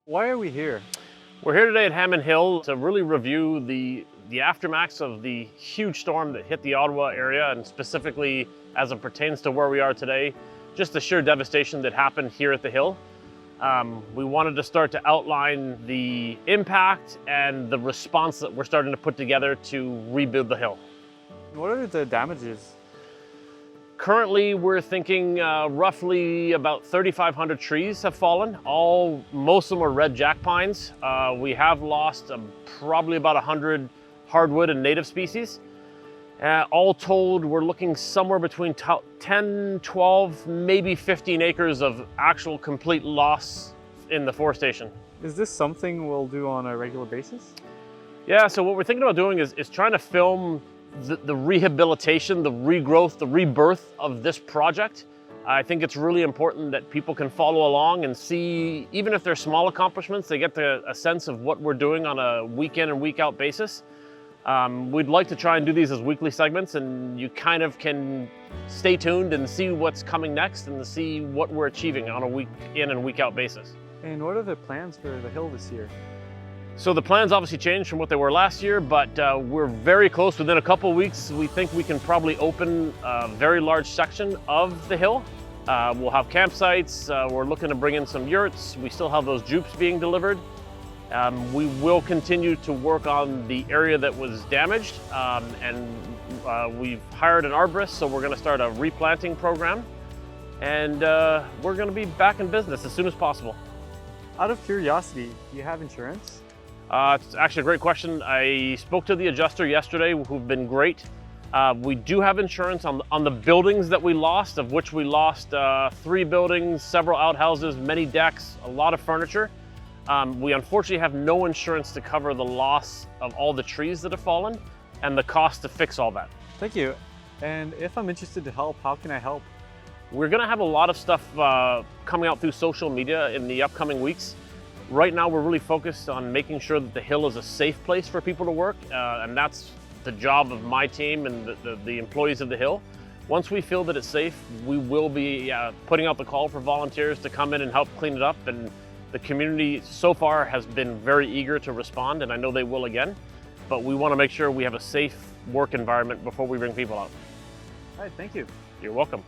Why are we here? We're here today at Hammond Hill to really review the aftermaths of the huge storm that hit the Ottawa area, and specifically as it pertains to where we are today, just the sheer devastation that happened here at the Hill. We wanted to start to outline the impact and the response that we're starting to put together to rebuild the Hill. What are the damages? Currently, we're thinking roughly about 3,500 trees have fallen. Most of them are red jack pines. We have lost probably about 100 hardwood and native species. All told, we're looking somewhere between 10, 12, maybe 15 acres of actual complete loss in the forestation. Is this something we'll do on a regular basis? Yeah, so what we're thinking about doing is trying to film the rehabilitation, the regrowth, the rebirth of this project. I think it's really important that people can follow along and see, even if they're small accomplishments, they get a sense of what we're doing on a week in and week out basis. We'd like to try and do these as weekly segments, and you kind of can stay tuned and see what's coming next and see what we're achieving on a week in and week out basis. And what are the plans for the hill this year? So the plans obviously changed from what they were last year, but we're very close. Within a couple of weeks, we think we can probably open a very large section of the hill. We'll have campsites. We're looking to bring in some yurts. We still have those jupes being delivered. We will continue to work on the area that was damaged, and we've hired an arborist, so we're going to start a replanting program, and we're going to be back in business as soon as possible. Out of curiosity, do you have insurance? It's actually a great question. I spoke to the adjuster yesterday, who've been great. We do have insurance on the buildings that we lost, of which we lost 3 buildings, several outhouses, many decks, a lot of furniture. We unfortunately have no insurance to cover the loss of all the trees that have fallen and the cost to fix all that. Thank you. And if I'm interested to help, how can I help? We're gonna have a lot of stuff coming out through social media in the upcoming weeks. Right now, we're really focused on making sure that the Hill is a safe place for people to work, and that's the job of my team and the employees of the Hill. Once we feel that it's safe, we will be putting out the call for volunteers to come in and help clean it up, and the community so far has been very eager to respond, and I know they will again, but we want to make sure we have a safe work environment before we bring people out. All right, thank you. You're welcome.